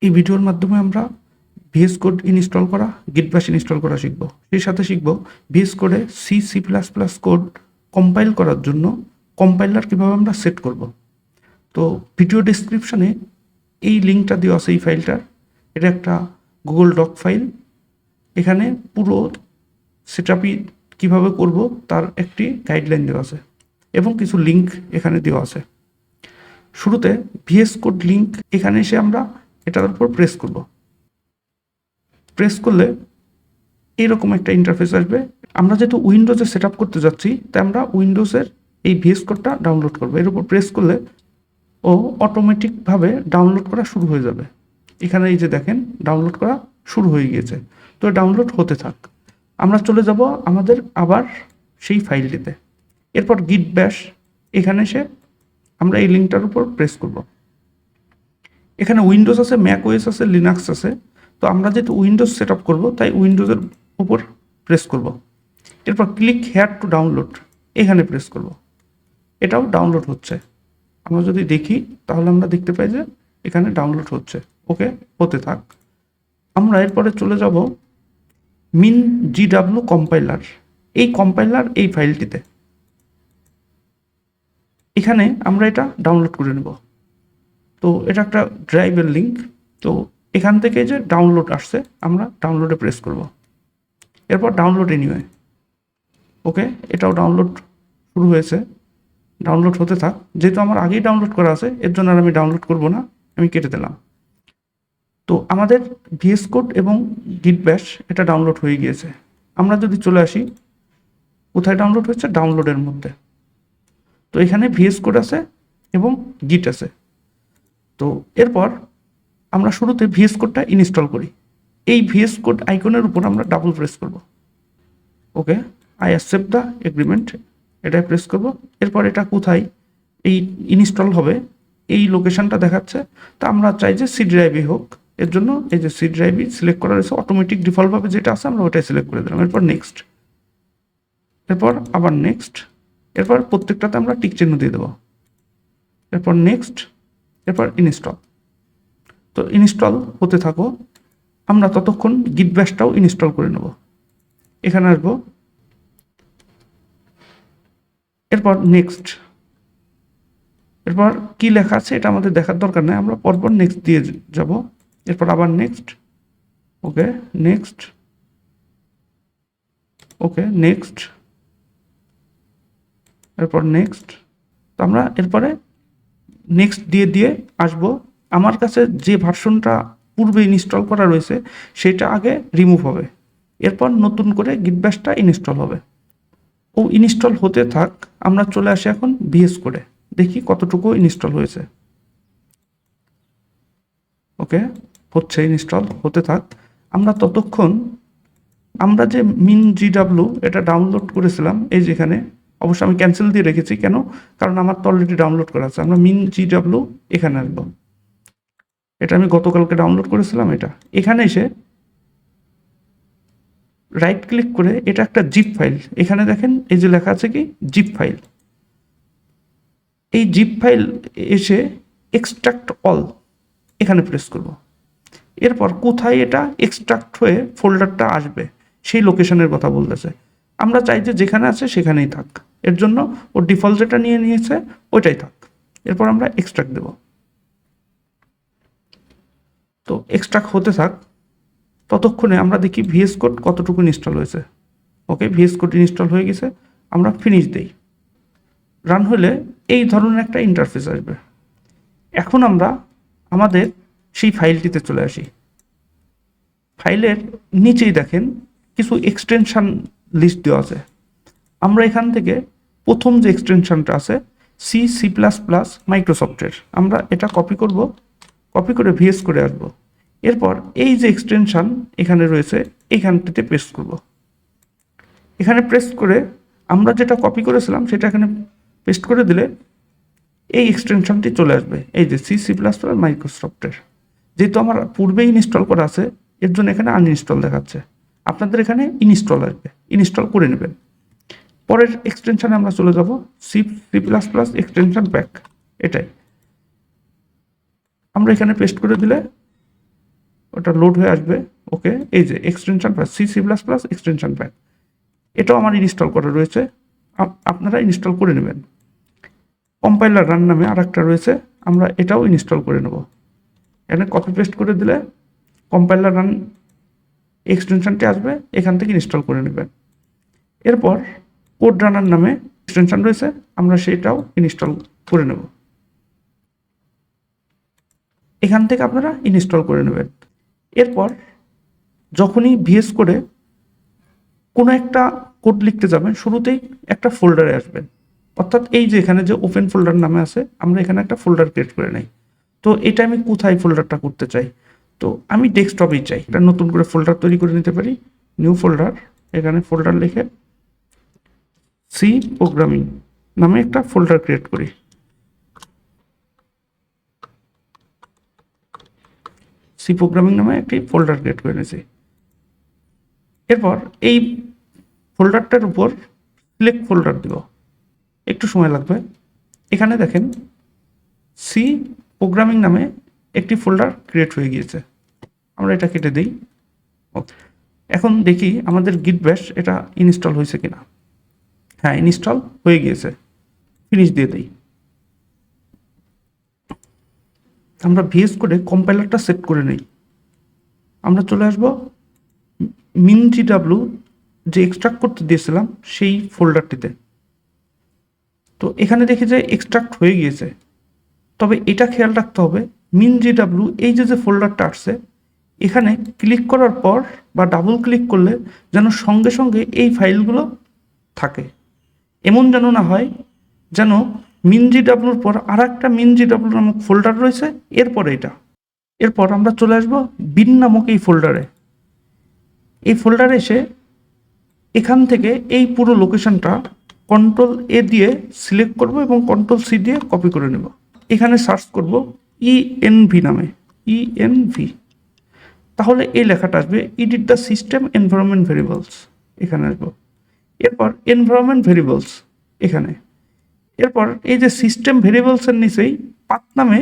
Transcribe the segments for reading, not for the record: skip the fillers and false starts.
এই ভিডিওর মাধ্যমে আমরা ভিএস কোড ইনস্টল করা, গিট ব্যাশ ইনস্টল করা শিখব। সেই সাথে শিখব ভিএস কোডে সি++ কোড কম্পাইল করার জন্য কম্পাইলার কীভাবে আমরা সেট করব। তো ভিডিও ডেসক্রিপশনে এই লিঙ্কটা দেওয়া আছে এই ফাইলটার। এটা একটা গুগল ডক ফাইল। এখানে পুরো সেটআপই কীভাবে করব তার একটি গাইডলাইন দেওয়া আছে এবং কিছু লিঙ্ক এখানে দেওয়া আছে। শুরুতে ভিএস কোড লিঙ্ক এখানে এসে আমরা এটার উপর প্রেস করব। প্রেস করলে এইরকম একটা ইন্টারফেস আসবে। আমরা যেহেতু উইন্ডোজে সেট আপ করতে যাচ্ছি তাই আমরা উইন্ডোজের এই ভিএস কোডটা ডাউনলোড করবো। এর উপর প্রেস করলে ও অটোমেটিকভাবে ডাউনলোড করা শুরু হয়ে যাবে। এখানে এই যে দেখেন ডাউনলোড করা শুরু হয়ে গিয়েছে। তো ডাউনলোড হতে থাক। আমরা চলে যাব আমাদের আবার সেই ফাইলটিতে। এরপর গিট ব্যাশ এখানে এসে আমরা এই লিঙ্কটার উপর প্রেস করব। এখানে উইন্ডোজ আছে, ম্যাক ওএস আছে, লিনাক্স আছে। তো আমরা যেহেতু উইন্ডোজ সেট আপ করবো তাই উইন্ডোজের উপর প্রেস করব। এরপর ক্লিক হেয়ার টু ডাউনলোড এখানে প্রেস করব। এটাও ডাউনলোড হচ্ছে। আমরা যদি দেখি তাহলে আমরা দেখতে পাই যে এখানে ডাউনলোড হচ্ছে। ওকে, হতে থাক। আমরা এরপরে চলে যাব min.gw কম্পাইলার। এই কম্পাইলার এই ফাইলটিতে এখানে আমরা এটা ডাউনলোড করে নেব। তো এটা একটা ড্রাইভের লিঙ্ক। তো এখান থেকে যে ডাউনলোড আসছে আমরা ডাউনলোডে প্রেস করব। এরপর ডাউনলোড এনিওয়ে। ওকে, এটাও ডাউনলোড শুরু হয়েছে। ডাউনলোড হতে থাক। যেহেতু আমার আগেই ডাউনলোড করা আছে এর জন্য আর আমি ডাউনলোড করব না, আমি কেটে দিলাম। তো আমাদের ভিএস কোড এবং গিট ব্যাশ এটা ডাউনলোড হয়ে গিয়েছে। আমরা যদি চলে আসি কোথায় ডাউনলোড হচ্ছে, ডাউনলোডের মধ্যে। তো এখানে ভিএস কোড আছে এবং গিট আছে। তো এরপর আমরা শুরুতে ভিএস কোডটা ইনস্টল করি। এই ভিএস কোড আইকনের উপর আমরা ডাবল প্রেস করব। ওকে, আই অ্যাকসেপ্ট দ্য এগ্রিমেন্ট এটাই প্রেস করব। এরপর এটা কোথায় এই ইনস্টল হবে এই লোকেশনটা দেখাচ্ছে। তা আমরা চাই যে সি ড্রাইভে হোক। এর জন্য এই যে সি ড্রাইভই সিলেক্ট করা রয়েছে, অটোমেটিক ডিফল্টভাবে যেটা আছে আমরা ওটাই সিলেক্ট করে দিলাম। এরপর নেক্সট, এরপর আবার নেক্সট, এরপর প্রত্যেকটাতে আমরা টিক চিহ্ন দিয়ে দেবো। এরপর নেক্সট, এরপর ইনস্টল। তো ইনস্টল হতে থাকো। আমরা ততক্ষণ গিট ব্যাশটাও ইনস্টল করে নেব। এখানে আসবো, এরপর নেক্সট। এরপর কি লেখা আছে এটা আমাদের দেখার দরকার নেই, আমরা পরপর নেক্সট দিয়ে যাব। এরপর আবার next, okay next, okay next, এরপর নেক্সট। তো আমরা এরপরে নেক্সট দিয়ে দিয়ে আসবো। আমার কাছে যে ভার্সনটা পূর্বে ইনস্টল করা রয়েছে সেটা আগে রিমুভ হবে। এরপর নতুন করে গিট ব্যাশটা ইনস্টল হবে। ও ইনস্টল হতে থাক। আমরা চলে আসি এখন ভিএস কোডে, দেখি কতটুকু ইনস্টল হয়েছে। ওকে, হচ্ছে, ইনস্টল হতে থাক। আমরা ততক্ষণ আমরা যে min.gw এটা ডাউনলোড করেছিলাম এই যেখানে, অবশ্য আমি ক্যান্সেল দিয়ে রেখেছি কেন, কারণ আমার তো অলরেডি ডাউনলোড করা আছে। আমরা min.gw এখানে আসবো। এটা আমি গতকালকে ডাউনলোড করেছিলাম। এটা এখানে এসে রাইট ক্লিক করে এটা একটা জিপ ফাইল, এখানে দেখেন এই যে লেখা আছে কি জিপ ফাইল। এই জিপ ফাইল এসে এক্সট্রাক্ট অল এখানে প্রেস করব। এরপর কোথায় এটা এক্সট্রাক্ট হয়ে ফোল্ডারটা আসবে সেই লোকেশনের কথা বলতেছে। আমরা চাই যে যেখানে আছে সেখানেই থাক। এর জন্য ও ডিফল্ট যেটা নিয়ে নিয়েছে ওইটাই থাক। এরপর আমরা এক্সট্রাক্ট দেব। তো এক্সট্রাক্ট হতে থাক। ততক্ষণে আমরা দেখি ভিএস কোড কতটুকু ইনস্টল হয়েছে। ওকে, ভিএস কোড ইনস্টল হয়ে গেছে। আমরা ফিনিশ দেই। রান হলে এই ধরনের একটা ইন্টারফেস আসবে। এখন আমরা আমাদের সেই ফাইলটিতে চলে আসি। ফাইলের নিচেই দেখেন কিছু এক্সটেনশন লিস্ট দেওয়া আছে। আমরা এখান থেকে প্রথম যে এক্সটেনশনটা আছে সি++ মাইক্রোসফটের, আমরা এটা কপি করব। কপি করে ভিএস করে আসব। এরপর এই যে এক্সটেনশন এখানে রয়েছে এইখানটিতে প্রেস করব। এখানে প্রেস করে আমরা যেটা কপি করেছিলাম সেটা এখানে পেস্ট করে দিলে এই এক্সটেনশনটি চলে আসবে। এই যে সি++ মাইক্রোসফটের, যেহেতু আমার পূর্বেই ইনস্টল করা আছে এর জন্য এখানে আনইনস্টল দেখাচ্ছে। আপনাদের এখানে ইনস্টল আসবে, ইনস্টল করে নেবেন। পরের এক্সটেনশনে আমরা চলে যাব সি++ এক্সটেনশন প্যাক। এটাই আমরা এখানে পেস্ট করে দিলে ওটা লোড হয়ে আসবে। ওকে, এই যে extension pack C++ extension pack, এটাও আমার ইনস্টল করা রয়েছে, আপনারা ইনস্টল করে নেবেন। কম্পাইলার রান নামে আর একটা রয়েছে, আমরা এটাও ইনস্টল করে নেব। এখানে কপি পেস্ট করে দিলে কম্পাইলার রান এক্সটেনশনটি আসবে, এখান থেকে ইনস্টল করে নেবেন। এরপর কোড রানার নামে এক্সটেনশন রয়েছে, আমরা সেটাও ইনস্টল করে নেব, এখান থেকে আপনারা ইনস্টল করে নেবেন। এরপর যখনই ভিএস কোডে কোনো একটা কোড লিখতে যাবেন, শুরুতেই একটা ফোল্ডারে আসবেন, অর্থাৎ এই যে এখানে যে ওপেন ফোল্ডার নামে আছে, আমরা এখানে একটা ফোল্ডার ক্রিয়েট করে নেই। তো এটা আমি কোথায় ফোল্ডারটা করতে চাই, তো আমি ডেস্কটপেই চাই, এটা নতুন করে ফোল্ডার তৈরি করে নিতে পারি। নিউ ফোল্ডার, এখানে ফোল্ডার লিখে সি প্রোগ্রামিং নামে একটা ফোল্ডার ক্রিয়েট করি। সি প্রোগ্রামিং নামে একটি ফোল্ডার ক্রিয়েট করে নিয়েছি। এরপর এই ফোল্ডারটার উপর সিলেক্ট ফোল্ডার দেব, একটু সময় লাগবে। এখানে দেখেন সি প্রোগ্রামিং নামে একটি ফোল্ডার ক্রিয়েট হয়ে গিয়েছে, আমরা এটা কেটে দিই। এখন দেখি আমাদের গিট ব্যাশ এটা ইনস্টল হয়েছে কিনা। হ্যাঁ, ইনস্টল হয়ে গিয়েছে, ফিনিশ দিয়ে দিই। আমরা ভিএস কোডে কম্পাইলারটা সেট করে নেই। আমরা চলে আসব min.gw যে এক্সট্রাক্ট করতে দিয়েছিলাম সেই ফোল্ডারটিতে। তো এখানে দেখি যে এক্সট্রাক্ট হয়ে গিয়েছে, তবে এটা খেয়াল রাখতে হবে min.gw এই যে ফোল্ডারটা আসছে, এখানে ক্লিক করার পর বা ডাবল ক্লিক করলে যেন সঙ্গে সঙ্গে এই ফাইলগুলো থাকে, এমন যেন না হয় যেন min.gwর পর আর একটা min.gw নামক ফোল্ডার রয়েছে, এরপর এটা। এরপর আমরা চলে আসব বিন নামক এই ফোল্ডারে। এই ফোল্ডারে এসে এখান থেকে এই পুরো লোকেশনটা Ctrl+A দিয়ে সিলেক্ট করব এবং Ctrl+C দিয়ে কপি করে নেব। এখানে সার্চ করব env নামে, env, তাহলে এই লেখাটা আসবে edit the system environment variables, এখানে আসবো। এরপর এনভায়রনমেন্ট ভেরিয়েবলস এখানে, এরপর এই যে সিস্টেম ভেরিয়েবলসের নিচেই পাথ নামে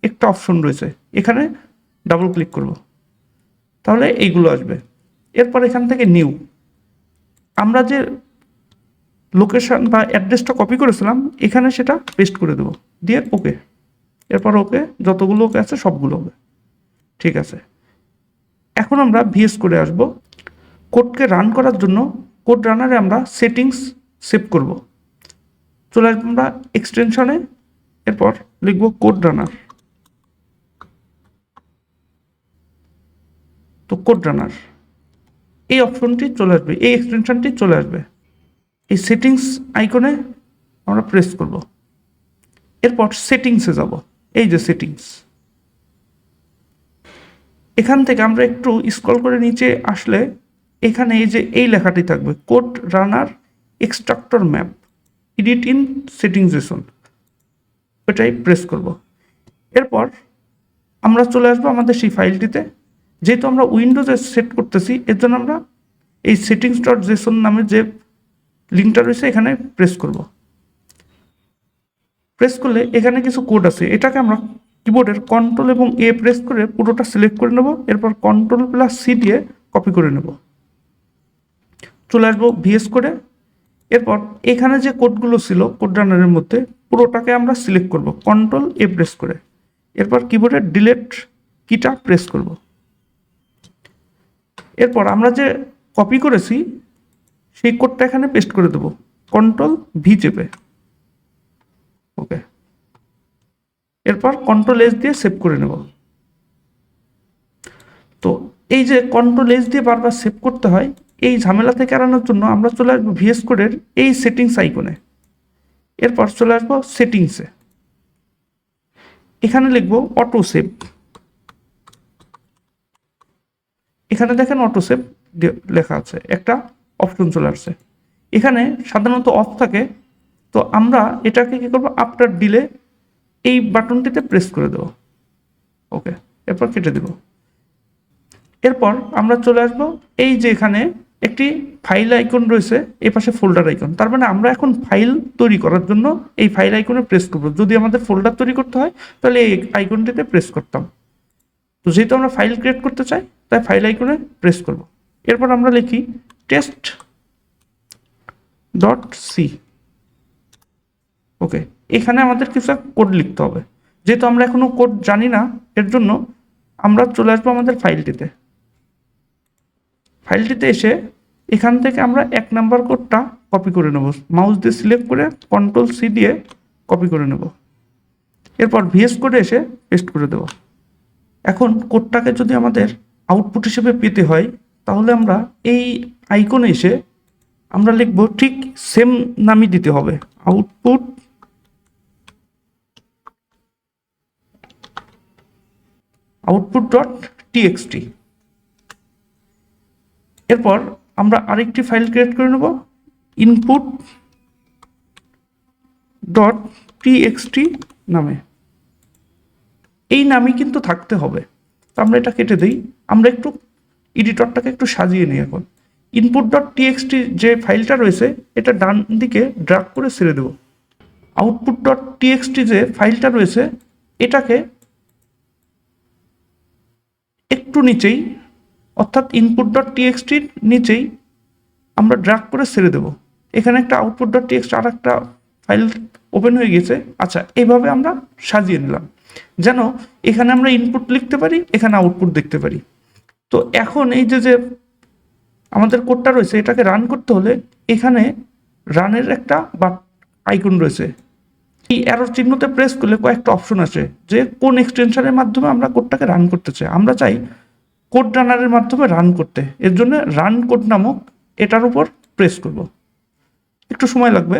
একটা অপশন রয়েছে, এখানে ডাবল ক্লিক করব, তাহলে এইগুলো আসবে। এরপর এখান থেকে নিউ, আমরা যে লোকেশন বা অ্যাড্রেসটা কপি করেছিলাম এখানে সেটা পেস্ট করে দেব, দিয়ে ওকে। এরপর ওকে, যতগুলো ওকে আছে সবগুলো ওকে, ঠিক আছে। এখন আমরা ভিএস কোডে আসব। কোডকে রান করার জন্য কোড রানারে আমরা সেটিংস সেভ করব। চলে আসবো আমরা এক্সটেনশনে, এরপর লিখব কোড রানার। তো কোড রানার এই অপশনটি চলে আসবে, এই এক্সটেনশনটি চলে আসবে। এই সেটিংস আইকনে আমরা প্রেস করব, এরপর সেটিংসে যাব। এই যে সেটিংস, এখান থেকে আমরা একটু স্ক্রল করে নিচে আসলে এখানে এই যে এই লেখাটি থাকবে code runner extractor map edit in settings, এটাই প্রেস করব। এরপর আমরা চলে আসবো আমাদের সেই ফাইলটিতে। যেহেতু আমরা উইন্ডোজে সেট করতেছি, এর জন্য আমরা এই settings.json নামে যে লিঙ্কটা রয়েছে এখানে প্রেস করব। প্রেস করলে এখানে কিছু কোড আছে, এটাকে আমরা কিবোর্ডের Ctrl এবং A প্রেস করে পুরোটা সিলেক্ট করে নেব, এরপর Ctrl+C দিয়ে কপি করে নেব। চলে আসবো ভিএস কোডে। এরপর এখানে যে কোডগুলো ছিল কোড রানারের মধ্যে পুরোটাকে আমরা সিলেক্ট করব Ctrl+A প্রেস করে, এরপর কিবোর্ডের ডিলিট কিটা প্রেস করব। এরপর আমরা যে কপি করেছি সেই কোডটা এখানে পেস্ট করে দেব Ctrl+V চেপে, ওকে। এরপর Ctrl+S দিয়ে সেভ করে নেব। তো এই যে Ctrl+S দিয়ে বারবার সেভ করতে হয়, এই ঝামেলা থেকে এড়ানোর জন্য আমরা চলে আসবো ভিএস কোডের এই সেটিংস আইকনে, এরপর চলে আসবো সেটিংসে, এখানে লিখব অটো সেভ। এখানে দেখেন অটো সেভ লেখা আছে, একটা অপশন চলে আসছে। এখানে সাধারণত অফ থাকে, তো আমরা এটাকে কি করব, আফটার ডিলে এই বাটনটিতে প্রেস করে দেব, ওকে। এরপর কেটে দেব। এরপর আমরা চলে আসব এই যে এখানে একটি ফাইল আইকন রয়েছে, এই পাশে ফোল্ডার আইকন, তার মানে আমরা এখন ফাইল তৈরি করার জন্য এই ফাইল আইকনে প্রেস করব। যদি আমাদের ফোল্ডার তৈরি করতে হয় তাহলে এই আইকনটিতে প্রেস করতাম। তো যেহেতু আমরা ফাইল ক্রিয়েট করতে চাই তাই ফাইল আইকনে প্রেস করব। এরপর আমরা লিখি টেস্ট ডট সি। ওকে, এখানে আমাদের কিছু কোড লিখতে হবে। যেহেতু আমরা এখনো কোড জানি না, এর জন্য আমরা চলে আসবো আমাদের ফাইলটিতে। ফাইলটিতে এসে এখান থেকে আমরা 1 নাম্বার কোডটা কপি করে নেব। মাউস দিয়ে সিলেক্ট করে কন্ট্রোল সি দিয়ে কপি করে নেব। এরপর ভিএস কোডে এসে পেস্ট করে দেব। এখন কোডটাকে যদি আমাদের আউটপুট হিসেবে পেতে হয় তাহলে আমরা এই আইকনে এসে আমরা লিখব ঠিক সেম নামই দিতে হবে, আউটপুট ডট টিএক্সটি। এরপর আমরা আরেকটি ফাইল ক্রিয়েট করে নেব ইনপুট ডট টিএক্সটি নামে। এই নামই কিন্তু থাকতে হবে। তো আমরা এটা কেটে দিই। আমরা একটু এডিটরটাকে একটু সাজিয়ে নিই। এখন ইনপুট ডট টিএক্সটি যে ফাইলটা রয়েছে এটা ডান দিকে ড্র্যাগ করে ছেড়ে দেব। আউটপুট ডট টিএক্সটি যে ফাইলটা রয়েছে এটাকে একটু নিচেই, অর্থাৎ ইনপুট ডট টিএক্সটির নিচেই আমরা ড্র্যাগ করে ছেড়ে দেব। এখানে একটা আউটপুট ডট টিএক্সটি আর একটা ফাইল ওপেন হয়ে গেছে। আচ্ছা, এইভাবে আমরা সাজিয়ে নিলাম যেন এখানে আমরা ইনপুট লিখতে পারি, এখানে আউটপুট দেখতে পারি। তো এখন এই যে আমাদের কোডটা রয়েছে এটাকে রান করতে হলে এখানে রানের একটা আইকন রয়েছে। এই অ্যারোর চিহ্নতে প্রেস করলে কয়েকটা অপশন আসে যে কোন এক্সটেনশনের মাধ্যমে আমরা কোডটাকে রান করতে চাই। আমরা চাই কোড রানারের মাধ্যমে রান করতে। এর জন্য রান কোড নামক এটার উপর প্রেস করব। একটু সময় লাগবে,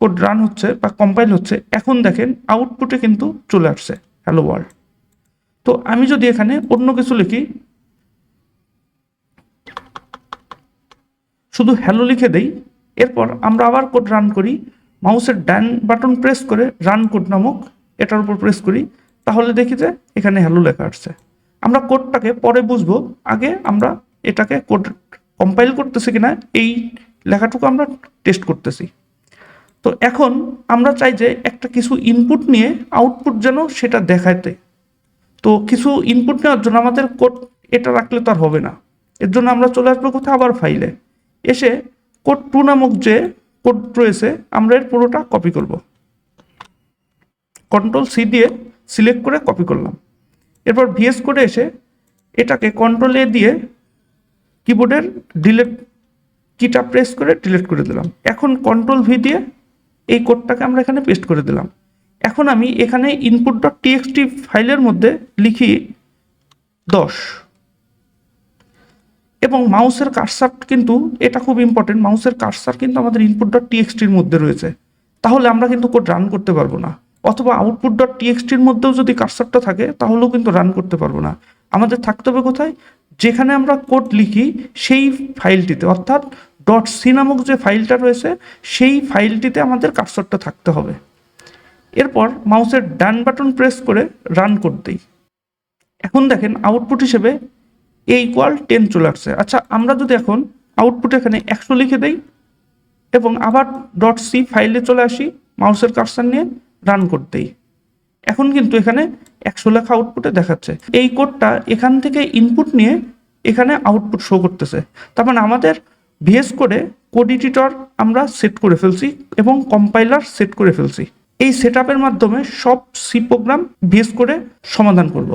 কোড রান হচ্ছে বা কম্পাইল হচ্ছে। এখন দেখেন আউটপুটে কিন্তু চলে আসছে হ্যালো ওয়ার্ল্ড। তো আমি যদি এখানে অন্য কিছু লিখি, শুধু হ্যালো লিখে দেই, এরপর আমরা আবার কোড রান করি, মাউসের ডান বাটন প্রেস করে রান কোড নামক এটার উপর প্রেস করি, তাহলে দেখি যে এখানে হ্যালো লেখা আসছে। আমরা কোডটাকে পরে বুঝবো, আগে আমরা এটাকে কোড কম্পাইল করতেছি কিনা এই লেখাটুকু আমরা টেস্ট করতেছি। তো এখন আমরা চাই যে একটা কিছু ইনপুট নিয়ে আউটপুট যেন সেটা দেখাতে। তো কিছু ইনপুট নেওয়ার জন্য আমাদের কোড এটা রাখলে তো আর হবে না। এর জন্য আমরা চলে আসবো কোথাও আবার ফাইলে এসে কোড 2 নামক যে কোড রয়েছে আমরা এর পুরোটা কপি করব। কন্ট্রোল সি দিয়ে সিলেক্ট করে কপি করলাম। এরপর ভিএস কোডে এসে এটাকে কন্ট্রোল এ দিয়ে কিবোর্ডের ডিলিট কিটা প্রেস করে ডিলিট করে দিলাম। এখন কন্ট্রোল ভি দিয়ে এই কোডটাকে আমরা এখানে পেস্ট করে দিলাম। এখন আমি এখানে ইনপুট ডট টিএক্সটি ফাইলের মধ্যে লিখি 10 এবং মাউসের কার্সার কিন্তু এটা খুব ইম্পর্টেন্ট, মাউসের কার্সার কিন্তু আমাদের ইনপুট ডট টিএক্সটির মধ্যে রয়েছে। তাহলে আমরা কিন্তু কোড রান করতে পারবো না। অথবা আউটপুট ডট টিএক্সটির মধ্যেও যদি কার্সারটা থাকে তাহলেও কিন্তু রান করতে পারবো না। আমাদের থাকতে হবে কোথায়, যেখানে আমরা কোড লিখি সেই ফাইলটিতে, অর্থাৎ ডট সি নামক যে ফাইলটা রয়েছে সেই ফাইলটিতে আমাদের কার্সারটা থাকতে হবে। এরপর মাউসের ডান বাটন প্রেস করে রান কোড দিই। এখন দেখেন আউটপুট হিসেবে =10 চলে আসছে। আচ্ছা, আমরা যদি এখন আউটপুট এখানে 100 লিখে দেই এবং আবার ডট সি ফাইলে চলে আসি, মাউসের কার্সার নিয়ে রান করতেই এখন কিন্তু এখানে 100 লেখা আউটপুটে দেখাচ্ছে। এই কোডটা এখান থেকে ইনপুট নিয়ে এখানে আউটপুট শো করতেছে। তার মানে আমাদের ভিএস কোডে কোড এডিটর আমরা সেট করে ফেলছি এবং কম্পাইলার সেট করে ফেলছি। এই সেটআপের মাধ্যমে সব সি প্রোগ্রাম ভিএস কোডে সমাধান করব।